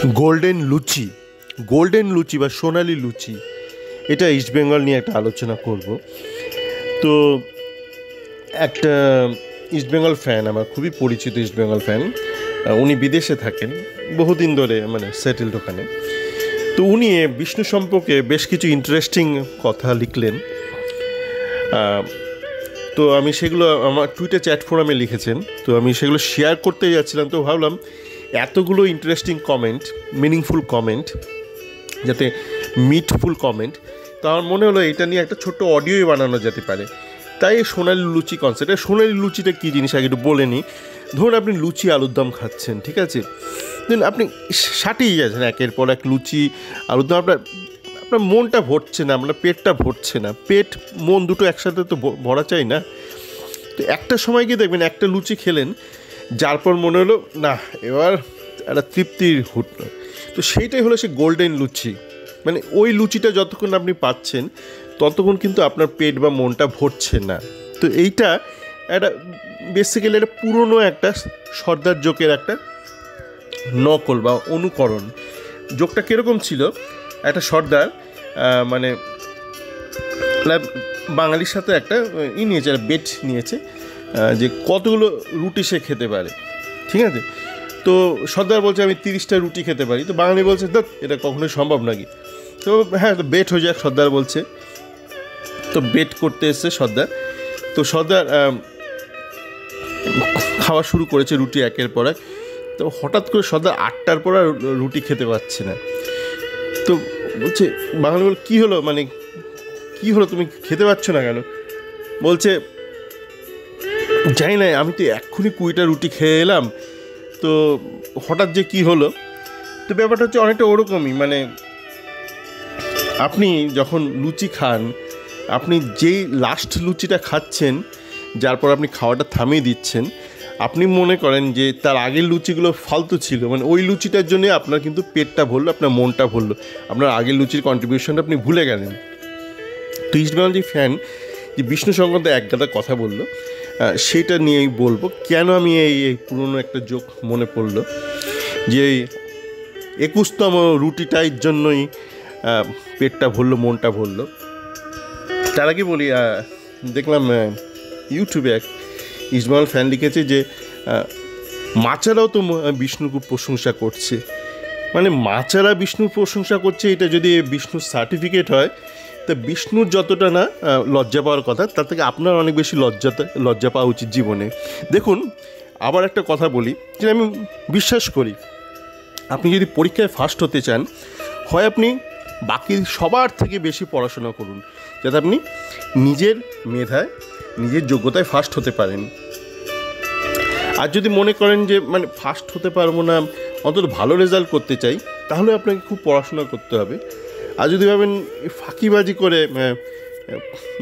Golden লুচি, golden লুচি বা সোনালি লুচি, এটা ইস্টবেঙ্গল নিয়ে একটা আলোচনা করব। তো একটা ইস্টবেঙ্গল ফ্যান, আমার খুবই পরিচিত ইস্টবেঙ্গল ফ্যান, উনি বিদেশে থাকেন, বহুদিন ধরে মানে সেটেলড ওখানে। তো উনি বিষ্ণু সম্পর্কে বেশ কিছু ইন্টারেস্টিং কথা লিখলেন। তো আমি সেগুলো আমার টুইটার চ্যাট ফোরামে লিখেছেন, তো আমি সেগুলো শেয়ার করতে যাচ্ছিলাম। তো ভাবলাম এতগুলো ইন্টারেস্টিং কমেন্ট, মিনিংফুল কমেন্ট, যাতে মিটফুল কমেন্ট, তো আমার মনে হলো এটা নিয়ে একটা ছোট্ট অডিওই বানানো যেতে পারে। তাই সোনালি লুচি কনসেপ্ট। সোনালি লুচিটা কী জিনিস আগে একটু বলে নিই। ধরুন আপনি লুচি আলুর দম খাচ্ছেন, ঠিক আছে, দেন আপনি সাটিয়ে যাচ্ছেন একের পর এক লুচি আলুর দম, আপনার মনটা ভরছে না, আপনার পেটটা ভরছে না, পেট মন দুটো একসাথে তো ভরা চাই না। তো একটা সময় গিয়ে দেখবেন একটা লুচি খেলেন, যার পর মনে হলো না এবার একটা তৃপ্তির হুটলো। তো সেইটাই হলো সে গোল্ডেন লুচি। মানে ওই লুচিটা যতক্ষণ আপনি পাচ্ছেন ততক্ষণ কিন্তু আপনার পেট বা মনটা ভরছে না। তো এইটা একটা বেসিক্যালি একটা পুরনো একটা সর্দার জোকের একটা নকল বা অনুকরণ। জোকটা কীরকম ছিল, একটা সর্দার মানে বাঙালির সাথে একটা নিয়েছে, একটা বেট নিয়েছে যে কতগুলো রুটি সে খেতে পারে, ঠিক আছে। তো সর্দার বলছে আমি 30টা রুটি খেতে পারি। তো বাঙালি বলছে দেখ এটা কখনোই সম্ভব নাকি। তো হ্যাঁ, তো বেট হয়ে যাক, সর্দার বলছে। তো বেট করতে এসছে সর্দার। তো সর্দার খাওয়া শুরু করেছে রুটি একের পর এক। তো হঠাৎ করে সর্দার 8টার পর আর রুটি খেতে পারছে না। তো বলছে, বাঙালি বল কী হলো, মানে কী হলো, তুমি খেতে পারছো না কেন? বলছে জানি না, আমি তো এক্ষুনি 20টা রুটি খেয়ে এলাম, তো হঠাৎ যে কী হলো। তো ব্যাপারটা হচ্ছে অনেকটা ওরকমই, মানে আপনি যখন লুচি খান, আপনি যেই লাস্ট লুচিটা খাচ্ছেন, যার পর আপনি খাওয়াটা থামিয়ে দিচ্ছেন, আপনি মনে করেন যে তার আগের লুচিগুলো ফালতু ছিল, মানে ওই লুচিটার জন্যে আপনার কিন্তু পেটটা ভরলো, আপনার মনটা ভরলো, আপনার আগের লুচির কন্ট্রিবিউশনটা আপনি ভুলে গেলেন। তো ইস্টবেঙ্গল যে ফ্যান যে বিষ্ণু সংক্রান্ত এক গাদা কথা বললো, সেটা নিয়েই বলবো কেন আমি এই পুরনো একটা জোক মনে পড়লো, যে 21তম রুটিটার জন্যই পেটটা ভরলো, মনটা ভরলো। তার আগে বলি, দেখলাম ইউটিউবে এক ইস্টবেঙ্গল ফ্যান লিখেছে যে মাচারাও তো বিষ্ণুর খুব প্রশংসা করছে। মানে মাচারা বিষ্ণুর প্রশংসা করছে, এটা যদি বিষ্ণুর সার্টিফিকেট হয়, তা বিষ্ণুর যতটা না লজ্জা পাওয়ার কথা, তার থেকে আপনার অনেক বেশি লজ্জা পাওয়া উচিত জীবনে। দেখুন, আবার একটা কথা বলি, যে আমি বিশ্বাস করি আপনি যদি পরীক্ষায় ফার্স্ট হতে চান, হয় আপনি বাকি সবার থেকে বেশি পড়াশোনা করুন, যাতে আপনি নিজের মেধায়, নিজের যোগ্যতায় ফার্স্ট হতে পারেন। আর যদি মনে করেন যে মানে ফার্স্ট হতে পারবো না, অন্তত ভালো রেজাল্ট করতে চাই, তাহলে আপনাকে খুব পড়াশোনা করতে হবে। আর যদি ভাবেন ফাঁকিবাজি করে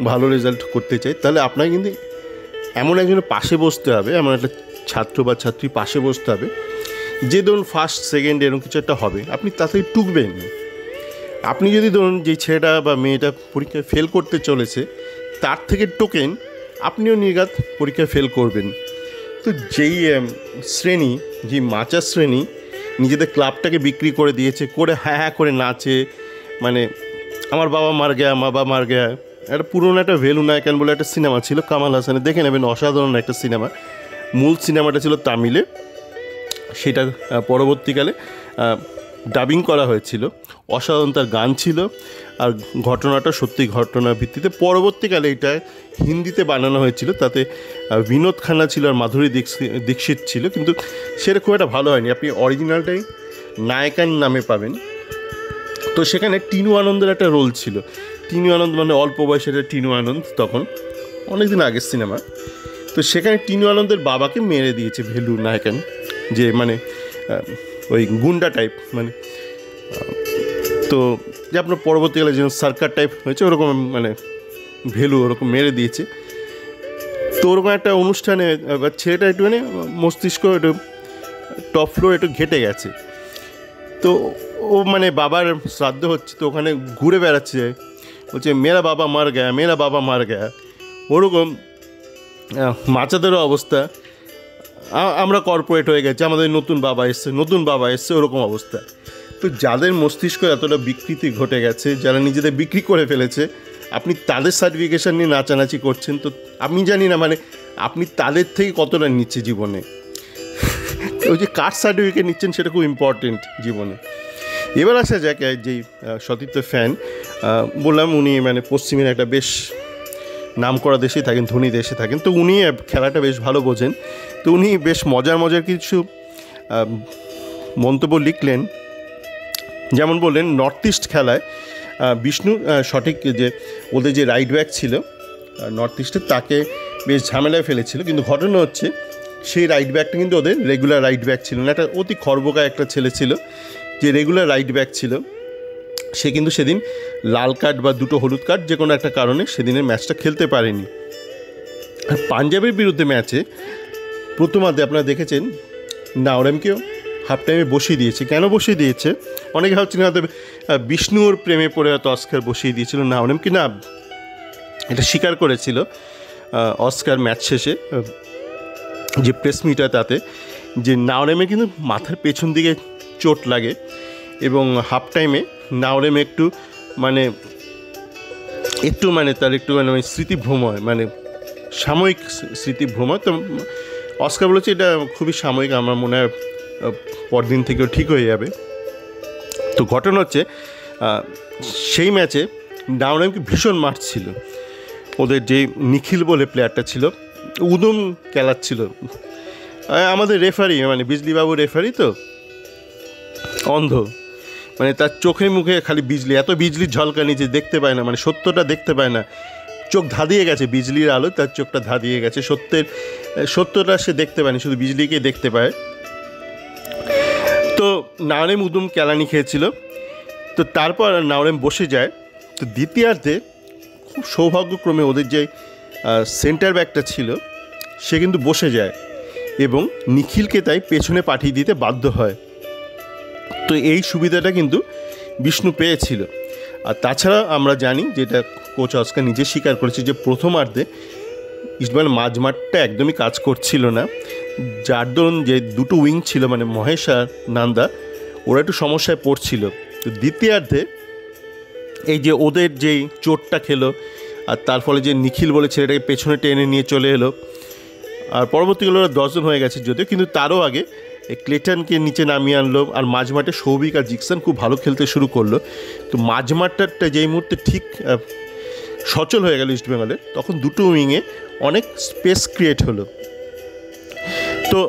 ভালো রেজাল্ট করতে চাই, তাহলে আপনাকে কিন্তু এমন একজনের পাশে বসতে হবে, এমন একটা ছাত্র বা ছাত্রী পাশে বসতে হবে, যে ধরুন ফার্স্ট সেকেন্ড এরকম কিছু একটা হবে, আপনি তাতেই টুকবেন। আপনি যদি ধরুন যে ছেলেটা বা মেয়েটা পরীক্ষায় ফেল করতে চলেছে, তার থেকে টোকেন আপনিও নির্ঘাত পরীক্ষায় ফেল করবেন। তো যেই শ্রেণী, যে মাচার শ্রেণী নিজেদের ক্লাবটাকে বিক্রি করে দিয়েছে, করে হ্যাঁ হ্যাঁ করে নাচে, মানে আমার বাবা মার গেয়া, মা বাবা মার গেয়া, একটা পুরোনো একটা ভেলু নায়কান বলে একটা সিনেমা ছিল কামাল হাসানের, দেখে নেবেন, অসাধারণ একটা সিনেমা। মূল সিনেমাটা ছিল তামিলে, সেটা পরবর্তীকালে ডাবিং করা হয়েছিল, অসাধারণ তার গান ছিল, আর ঘটনাটা সত্যি ঘটনার ভিত্তিতে। পরবর্তীকালে এটা হিন্দিতে বানানো হয়েছিল, তাতে বিনোদ খান্না ছিল আর মাধুরী দীক্ষিত ছিল, কিন্তু সেটা খুব একটা ভালো হয়নি। আপনি অরিজিনালটাই নায়কান নামে পাবেন। তো সেখানে টিনু আনন্দের একটা রোল ছিল। টিনু আনন্দ মানে অল্প বয়সের টিনু আনন্দ, তখন অনেক দিন আগের সিনেমা। তো সেখানে টিনু আনন্দের বাবাকে মেরে দিয়েছে ভেলু নায়কান, যে মানে ওই গুন্ডা টাইপ, মানে তো যে আপনার পরবর্তীকালে যেমন সরকার টাইপ হয়েছে, ওরকম মানে ভেলু ওরকম মেরে দিয়েছে। তো ওরকম একটা অনুষ্ঠানে ছেলেটা একটুখানি মস্তিষ্ক একটু টপ ফ্লোর একটু ঘেটে গেছে। তো ও মানে বাবার শ্রাদ্ধ হচ্ছে, তো ওখানে ঘুরে বেড়াচ্ছে, বলছে মেরা বাবা মার গয়া, মেরা বাবা মার গয়া। ওরকম মাচাদেরও অবস্থা। আমরা কর্পোরেট হয়ে গেছি, আমাদের নতুন বাবা এসছে ওরকম অবস্থা। তো যাদের মস্তিষ্ক এতটা বিকৃতি ঘটে গেছে, যারা নিজেদের বিক্রি করে ফেলেছে, আপনি তাদের সার্টিফিকেশান নিয়ে নাচানাচি করছেন। তো আমি জানি না মানে আপনি তাদের থেকে কতটা নিচ্ছে জীবনে। ওই যে কাস্ট সার্টিফিকেট নিচ্ছেন সেটা খুব ইম্পর্টেন্ট জীবনে। এবার আসা যাক যেই সতীর্থ ফ্যান বললাম, উনি মানে পশ্চিমের একটা বেশ নামকরা দেশে থাকেন, ধনী দেশে থাকেন। তো উনি খেলাটা বেশ ভালো বোঝেন। তো উনি বেশ মজার কিছু মন্তব্য লিখলেন। যেমন বললেন, নর্থ ইস্ট খেলায় বিষ্ণুর সঠিক যে ওদের যে রাইট ব্যাক ছিল নর্থ ইস্টের, তাকে বেশ ঝামেলায় ফেলেছিল। কিন্তু ঘটনা হচ্ছে সেই রাইট ব্যাকটা কিন্তু ওদের রেগুলার রাইট ব্যাক ছিল না। একটা অতি খর্বকা একটা ছেলে ছিল যে রেগুলার রাইট ব্যাক ছিল। সে কিন্তু সেদিন লাল কার্ড বা দুটো হলুদ কার্ড যে কোনো একটা কারণে সেদিনের ম্যাচটা খেলতে পারেনি। আর পাঞ্জাবের বিরুদ্ধে ম্যাচে প্রথমার্ধে আপনারা দেখেছেন নাওরেমকেও হাফ টাইমে বসিয়ে দিয়েছে। কেন বসিয়ে দিয়েছে? অনেকে ভাবছেন হয়তো বিষ্ণুর প্রেমে পড়ে হয়তো অস্কার বসিয়ে দিয়েছিল নাওরেম, কি না এটা স্বীকার করেছিল অস্কার ম্যাচ শেষে যে প্রেস মিট হয় তাতে, যে নাওরেমে কিন্তু মাথার পেছন দিকে চোট লাগে এবং হাফ টাইমে নাওরেম একটু মানে তার একটু স্মৃতিভ্রম হয়, মানে সাময়িক স্মৃতিভ্রম হয়। তো অস্কার বলেছে এটা খুবই সাময়িক, আমার মনে হয় পরদিন থেকেও ঠিক হয়ে যাবে। তো ঘটনা হচ্ছে সেই ম্যাচে নাওরেমকে ভীষণ মারছিল। ওদের যে নিখিল বলে প্লেয়ারটা ছিল, উদম খেলাচ্ছিল। আমাদের রেফারি মানে বিজলিবাবু রেফারি তো অন্ধ, মানে তার চোখে মুখে খালি বিজলি, এত বিজলির ঝলকানি যে দেখতে পায় না, মানে সত্যটা দেখতে পায় না। চোখ ধাঁধিয়ে গেছে বিজলির আলো, তার চোখটা ধাঁধিয়ে গেছে, সত্যটা সে দেখতে পায়নি, শুধু বিজলিকেই দেখতে পায়। তো নাওরেম উদুম কেলানি খেয়েছিল। তো তারপর নাওরেম বসে যায়। তো দ্বিতীয়ার্ধে খুব সৌভাগ্যক্রমে ওদের যে সেন্টার ব্যাকটা ছিল সে কিন্তু বসে যায় এবং নিখিলকে তাই পেছনে পাঠিয়ে দিতে বাধ্য হয়। তো এই সুবিধাটা কিন্তু বিষ্ণু পেয়েছিল। আর তাছাড়া আমরা জানি, যেটা কোচ অস্কার নিজে স্বীকার করেছে, যে প্রথমার্ধে ইস্টবেঙ্গল মাঝমাঠটা একদমই কাজ করছিল না, যার দরুন যে দুটো উইং ছিল মানে মহেশ আর নান্দা, ওরা একটু সমস্যায় পড়ছিল। তো দ্বিতীয়ার্ধে এই যে ওদের যেই চোটটা খেলো আর তার ফলে যে নিখিল বলে ছেলেটাকে পেছনে টেনে নিয়ে চলে এলো, আর পরবর্তীকালে ওরা 10 জন হয়ে গেছে যদিও, কিন্তু তারও আগে ক্লেটনকে নিচে নামিয়ে আনলো। আর মাঝমাঠে সৌভিক আর জিকসন খুব ভালো খেলতে শুরু করলো। তো মাঝমাঠটা যেই মুহূর্তে ঠিক সচল হয়ে গেল ইস্টবেঙ্গলের, তখন দুটো উইংয়ে অনেক স্পেস ক্রিয়েট হলো। তো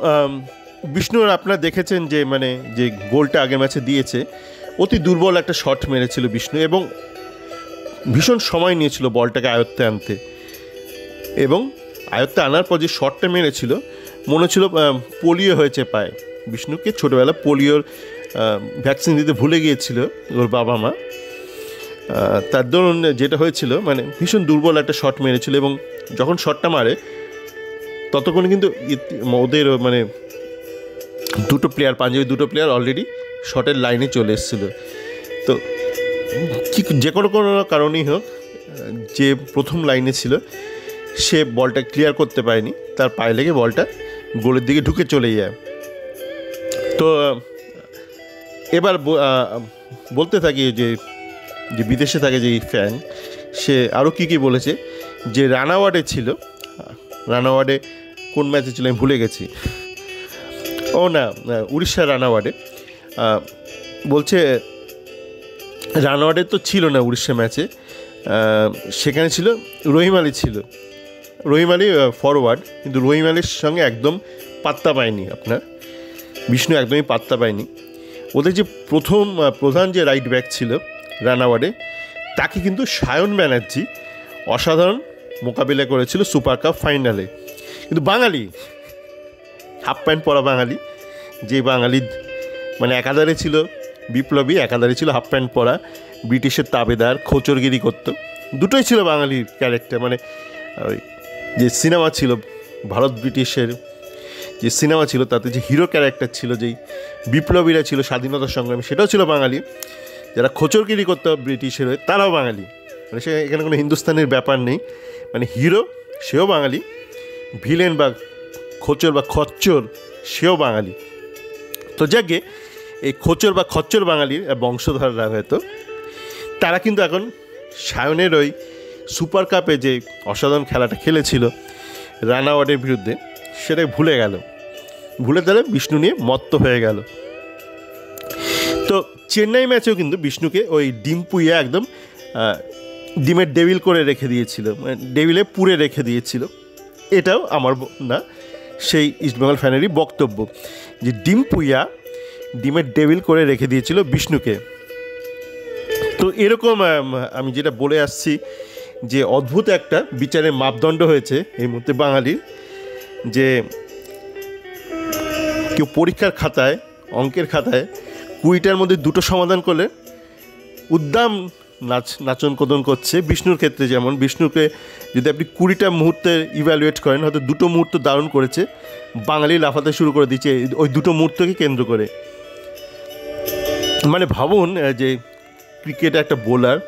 বিষ্ণুর আপনারা দেখেছেন যে মানে যে গোলটা আগের ম্যাচে দিয়েছে, অতি দুর্বল একটা শট মেরেছিল বিষ্ণু এবং ভীষণ সময় নিয়েছিল বলটাকে আয়ত্তে আনতে। এবং আয়ত্তে আনার পর যে শটটা মেরেছিল, মনে হচ্ছিল পোলিও হয়েছে পায়ে। বিষ্ণুকে ছোটোবেলা পোলিওর ভ্যাকসিন দিতে ভুলে গিয়েছিল ওর বাবা মা, তার দরুন যেটা হয়েছিল মানে ভীষণ দুর্বল একটা শট মেরেছিল। এবং যখন শটটা মারে ততক্ষণে কিন্তু ওদের মানে দুটো প্লেয়ার, পাঞ্জাবি দুটো প্লেয়ার অলরেডি শটের লাইনে চলে এসেছিলো। তো কি যে কোনো কারণেই হোক, যে প্রথম লাইনে ছিল সে বলটা ক্লিয়ার করতে পারেনি, তার পায়ে লেগে বলটা গোলের দিকে ঢুকে চলে যায়। তো এবার বলতে থাকি যে বিদেশে থাকে যে ফ্যান, সে আরও কী বলেছে, যে রানাওয়ার্ডে ছিল, রানাওয়ার্ডে কোন ম্যাচে ছিল আমি ভুলে গেছি, ও না উড়িষ্যার রানাওয়ার্ডে, বলছে রানাওয়ার্ডে তো ছিল না উড়িষ্যা ম্যাচে, সেখানে ছিল রহিম আলী ছিল। রহিম আলী ফরওয়ার্ড, কিন্তু রহিম আলীর সঙ্গে একদম পাত্তা পায়নি আপনার বিষ্ণু, একদমই পাত্তা পায়নি। ওদের যে প্রধান যে রাইট ব্যাক ছিল রানাওয়ার্ডে, তাকে কিন্তু সায়ন ব্যানার্জি অসাধারণ মোকাবিলা করেছিল সুপার কাপ ফাইনালে। কিন্তু বাঙালি, হাফ প্যান্ট পরা বাঙালি, যে বাঙালি মানে একাধারে ছিল বিপ্লবী, একাধারে ছিল হাফ প্যান্ট পরা, ব্রিটিশের তাবেদার, খোচরগিরি করতো, দুটোই ছিল বাঙালির ক্যারেক্টার। মানে ওই যে সিনেমা ছিল ভারত ব্রিটিশের যে সিনেমা ছিল, তাতে যে হিরো ক্যারেক্টার ছিল, যেই বিপ্লবীরা ছিল স্বাধীনতা সংগ্রামী, সেটাও ছিল বাঙালি। যারা খোচরগিরি করতো ব্রিটিশের হয়ে, তারাও বাঙালি। মানে সে এখানে কোনো হিন্দুস্তানের ব্যাপার নেই, মানে হিরো সেও বাঙালি, ভিলেন বা খোচর বা খচ্চর সেও বাঙালি। তো যাকে এই খোচর বা খচ্চর বাঙালির বংশধররা হয়তো তারা কিন্তু এখন সায়নের ওই সুপার কাপে যে অসাধারণ খেলাটা খেলেছিল রানাওয়াটের বিরুদ্ধে সেটা ভুলে তাহলে বিষ্ণু নিয়ে মত্ত হয়ে গেল। তো চেন্নাই ম্যাচেও কিন্তু বিষ্ণুকে ওই ডিম পুইয়া একদম ডিমের ডেভিল করে রেখে দিয়েছিল, মানে ডেভিলে পুরে রেখে দিয়েছিল। এটাও আমার না, সেই ইস্টবেঙ্গল ফ্যানেরই বক্তব্য যে ডিম পুইয়া ডিমের ডেভিল করে রেখে দিয়েছিল বিষ্ণুকে। তো এরকম আমি যেটা বলে আসছি যে অদ্ভুত একটা বিচারের মাপদণ্ড হয়েছে এই মুহূর্তে বাঙালির, যে কেউ পরীক্ষার খাতায় অঙ্কের খাতায় 20টার মধ্যে 2টো সমাধান করলে উদ্দাম নাচন কদন করছে। বিষ্ণুর ক্ষেত্রে যেমন বিষ্ণুকে যদি আপনি 20টা মুহূর্তে ইভ্যালুয়েট করেন, হয়তো 2টো মুহূর্ত দারুণ করেছে, বাঙালি লাফাতে শুরু করে দিচ্ছে ওই 2টো মুহূর্তকে কেন্দ্র করে। মানে ভাবুন যে ক্রিকেটে একটা বোলার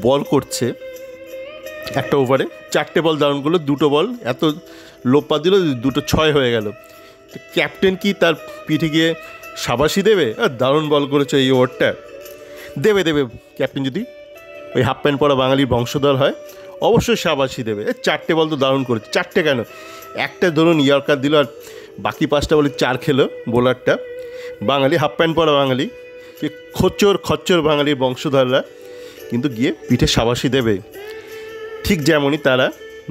বল করছে, একটা ওভারে 4টে বল দারুণ করলো, 2টো বল এত লোপা দিল, 2টো 6 হয়ে গেল। তো ক্যাপ্টেন কি তার পিঠে গিয়ে শাবাশি দেবে? দারুণ বল করেছে এই ওভারটা, দেবে ক্যাপ্টেন যদি ওই হাফ প্যান্ট পরা বাঙালির বংশধর হয় অবশ্যই শাবাশি দেবে। 4টে বল তো দারুণ করেছে। 4টে কেন, একটা ধরুন ইয়র্কার দিল আর বাকি 5টা বলে 4 খেলো বোলারটা। বাঙালি হাফ প্যান্ট পরা বাঙালি, সে খচ্চর বাঙালির বংশধররা কিন্তু গিয়ে পিঠে শাবাশি দেবে। ঠিক যেমনই তারা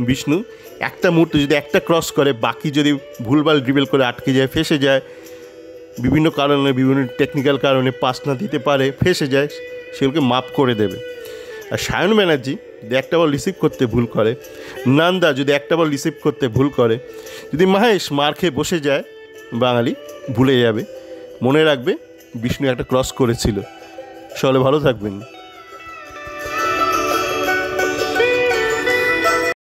বিষ্ণু একটা মুহূর্তে যদি একটা ক্রস করে, বাকি যদি ভুলভাল ড্রিবল করে আটকে যায়, ফেসে যায়, বিভিন্ন কারণে বিভিন্ন টেকনিক্যাল কারণে পাস না দিতে পারে, ফেসে যায়, সেগুলোকে মাপ করে দেবে। আর সায়ন ব্যানার্জি যদি একটা বল রিসিভ করতে ভুল করে, নান্দা যদি একটা বল রিসিভ করতে ভুল করে, যদি মাহেশ মার খেয়ে বসে যায়, বাঙালি ভুলে যাবে, মনে রাখবে বিষ্ণু একটা ক্রস করেছিল। সকলে ভালো থাকবেন।